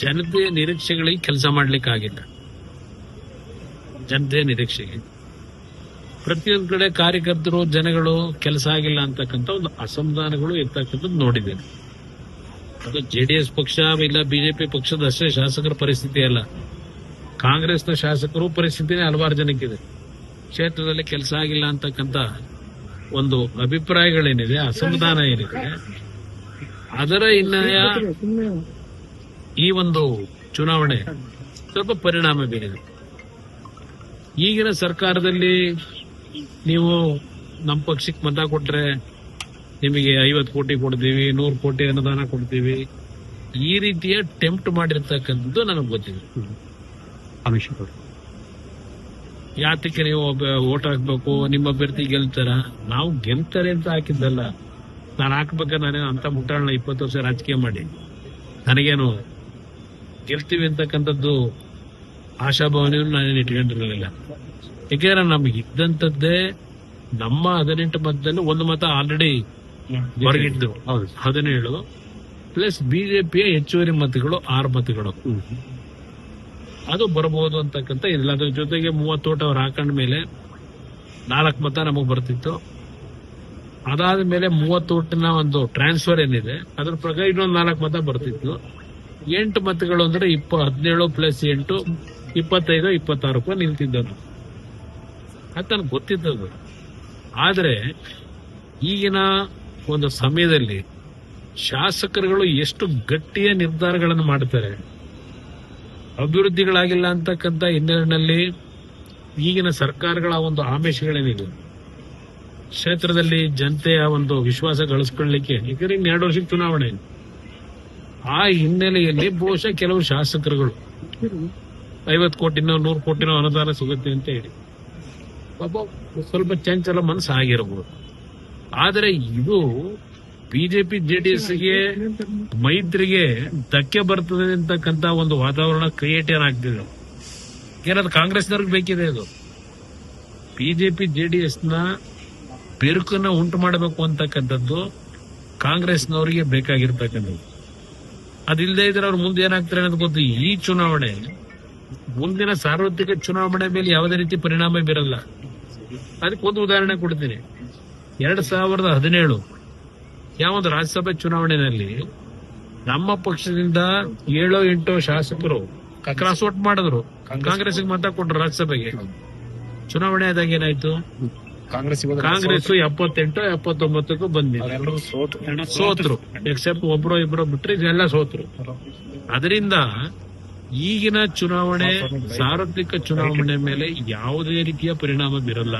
ಜನತೆಯ ನಿರೀಕ್ಷೆಗಳಿಗೆ ಕೆಲಸ ಮಾಡ್ಲಿಕ್ಕಾಗಿಲ್ಲ. ಜನತೆಯ ನಿರೀಕ್ಷೆಗೆ ಪ್ರತಿಯೊಂದು ಕಡೆ ಕಾರ್ಯಕರ್ತರು ಜನಗಳು ಕೆಲಸ ಆಗಿಲ್ಲ ಅಂತಕ್ಕಂಥ ಒಂದು ಅಸಮಾಧಾನಗಳು ಇರ್ತಕ್ಕಂಥದ್ದು ನೋಡಿದ್ದೇನೆ. ಅದು ಜೆಡಿಎಸ್ ಪಕ್ಷ ಇಲ್ಲ ಬಿಜೆಪಿ ಪಕ್ಷದ ಅಷ್ಟೇ ಶಾಸಕರ ಪರಿಸ್ಥಿತಿ ಅಲ್ಲ, ಕಾಂಗ್ರೆಸ್ನ ಶಾಸಕರು ಪರಿಸ್ಥಿತಿನೇ ಹಲವಾರು ಜನಕ್ಕಿದೆ. ಕ್ಷೇತ್ರದಲ್ಲಿ ಕೆಲಸ ಆಗಿಲ್ಲ ಅಂತಕ್ಕಂಥ ಒಂದು ಅಭಿಪ್ರಾಯಗಳೇನಿದೆ, ಅಸಮಾಧಾನ ಏನಿದೆ, ಅದರ ಹಿನ್ನೆಲೆಯ ಈ ಒಂದು ಚುನಾವಣೆ ಸ್ವಲ್ಪ ಪರಿಣಾಮ ಬೀರಿದೆ. ಈಗಿನ ಸರ್ಕಾರದಲ್ಲಿ ನೀವು ನಮ್ಮ ಪಕ್ಷಕ್ಕೆ ಮತ ಕೊಟ್ರೆ ನಿಮಗೆ 50 ಕೋಟಿ ಕೊಡ್ತೀವಿ, 100 ಕೋಟಿ ಅನುದಾನ ಕೊಡ್ತೀವಿ, ಈ ರೀತಿಯ ಟೆಂಪ್ಟ್ ಮಾಡಿರ್ತಕ್ಕಂಥದ್ದು ನನಗೆ ಗೊತ್ತಿದೆ. ಯಾತಕ್ಕೆ ನೀವು ವೋಟ್ ಹಾಕ್ಬೇಕು, ನಿಮ್ಮ ಅಭ್ಯರ್ಥಿ ಗೆಲ್ತಾರ? ನಾವು ಗೆಲ್ತಾರೆ ಅಂತ ಹಾಕಿದ್ದಲ್ಲ. ನಾನು ಹಾಕ್ಬೇಕಾದ್ರೆ ನಾನೇನು ಅಂತ ಮುಟ್ಟಾಳ 20 ವರ್ಷ ರಾಜಕೀಯ ಮಾಡಿ ನನಗೇನು ಗೆಲ್ತೀವಿ ಅಂತಕ್ಕಂಥದ್ದು ಆಶಾಭಾವನೆಯನ್ನು ನಾನೇನು ಇಟ್ಕೊಂಡಿರಲಿಲ್ಲ. ಯಾಕೆಂದ್ರೆ ನಮ್ಗೆ ಇದ್ದಂಥದ್ದೇ ನಮ್ಮ 18 ಮತದಲ್ಲಿ ಒಂದು ಮತ ಆಲ್ರೆಡಿ ಹೊರಗಿದ್ದು 17 ಪ್ಲಸ್ ಬಿಜೆಪಿಯ ಹೆಚ್ಚುವರಿ ಮತಗಳು 6 ಮತಗಳು ಅದು ಬರಬಹುದು ಅಂತಕ್ಕಂಥ ಇಲ್ಲ. ಅದ್ರ ಜೊತೆಗೆ 30 ಓಟ್ ಅವ್ರು ಹಾಕೊಂಡ ಮೇಲೆ 4 ಮತ ನಮಗ್ ಬರ್ತಿತ್ತು. ಅದಾದ ಮೇಲೆ 30 ಓಟಿನ ಒಂದು ಟ್ರಾನ್ಸ್ಫರ್ ಏನಿದೆ ಅದ್ರ ಪ್ರಕಾರ ಇನ್ನೊಂದು 4 ಮತ ಬರ್ತಿತ್ತು. 8 ಮತಗಳು ಅಂದ್ರೆ 17 ಪ್ಲಸ್ 8 25 26 ನಿಲ್ತಿದ್ದನು. ಅದು ನನಗೆ ಗೊತ್ತಿದ್ದದು. ಆದ್ರೆ ಈಗಿನ ಒಂದು ಸಮಯದಲ್ಲಿ ಶಾಸಕರುಗಳು ಎಷ್ಟು ಗಟ್ಟಿಯ ನಿರ್ಧಾರಗಳನ್ನು ಮಾಡ್ತಾರೆ, ಅಭಿವೃದ್ಧಿಗಳಾಗಿಲ್ಲ ಅಂತಕ್ಕಂಥ ಹಿನ್ನೆಲೆಯಲ್ಲಿ ಈಗಿನ ಸರ್ಕಾರಗಳ ಒಂದು ಆಮಿಷಗಳೇನಿದೆ ಕ್ಷೇತ್ರದಲ್ಲಿ ಜನತೆಯ ಒಂದು ವಿಶ್ವಾಸ ಗಳಿಸ್ಕೊಳ್ಳಲಿಕ್ಕೆ, ಯಾಕಂದ್ರೆ 2 ವರ್ಷಕ್ಕೆ ಚುನಾವಣೆ, ಆ ಹಿನ್ನೆಲೆಯಲ್ಲಿ ಬಹುಶಃ ಕೆಲವು ಶಾಸಕರುಗಳು 50 ಕೋಟಿನೋ 100 ಕೋಟಿನೋ ಅನುದಾನ ಸಿಗುತ್ತೆ ಅಂತ ಹೇಳಿ ಪಾಪ ಸ್ವಲ್ಪ ಚಂಚಲ ಮನಸ್ಸು ಆಗಿರಬಹುದು. ಆದರೆ ಇದು ಬಿಜೆಪಿ ಜೆಡಿಎಸ್ಗೆ ಮೈತ್ರಿಗೆ ಧಕ್ಕೆ ಬರ್ತದೆ ಅಂತಕ್ಕಂಥ ಒಂದು ವಾತಾವರಣ ಕ್ರಿಯೇಟ್ ಏನಾಗ್ತಿದೆ. ಏನಾದ್ರು ಕಾಂಗ್ರೆಸ್ನವ್ರಿಗೆ ಬೇಕಿದೆ. ಅದು ಬಿಜೆಪಿ ಜೆಡಿಎಸ್ನ ಬೆರುಕನ್ನ ಉಂಟು ಮಾಡಬೇಕು ಅಂತಕ್ಕಂಥದ್ದು ಕಾಂಗ್ರೆಸ್ನವರಿಗೆ ಬೇಕಾಗಿರ್ತಕ್ಕಂಥದ್ದು. ಅದಿಲ್ಲದೆ ಇದ್ರೆ ಅವ್ರು ಮುಂದೆ ಏನಾಗ್ತಾರೆ ಅನ್ನೋದು ಗೊತ್ತು. ಈ ಚುನಾವಣೆ ಮುಂದಿನ ಸಾರ್ವತ್ರಿಕ ಚುನಾವಣೆ ಮೇಲೆ ಯಾವುದೇ ರೀತಿ ಪರಿಣಾಮ ಬೀರಲ್ಲ. ಅದಕ್ಕೆ ಒಂದು ಉದಾಹರಣೆ ಕೊಡ್ತೀನಿ. 2017 ಯಾವೊಂದು ರಾಜ್ಯಸಭೆ ಚುನಾವಣೆಯಲ್ಲಿ ನಮ್ಮ ಪಕ್ಷದಿಂದ 7-8 ಶಾಸಕರು ಕ್ರಾಸ್ ವೋಟ್ ಮಾಡಿದ್ರು, ಕಾಂಗ್ರೆಸ್ಗೆ ಮತ ಕೊಟ್ರು. ರಾಜ್ಯಸಭೆಗೆ ಚುನಾವಣೆ ಆದಾಗ ಏನಾಯ್ತು, ಕಾಂಗ್ರೆಸ್ 78-79 ಬಂದಿದೆ, ಸೋತ್ರು. ಎಕ್ಸೆಪ್ಟ್ ಒಬ್ರು ಇಬ್ರು ಬಿಟ್ರೆ ಇದೆಲ್ಲ ಸೋತ್ರು. ಅದರಿಂದ ಈಗಿನ ಚುನಾವಣೆ ಸಾರ್ವತ್ರಿಕ ಚುನಾವಣೆ ಮೇಲೆ ಯಾವುದೇ ರೀತಿಯ ಪರಿಣಾಮ ಬೀರಲ್ಲ.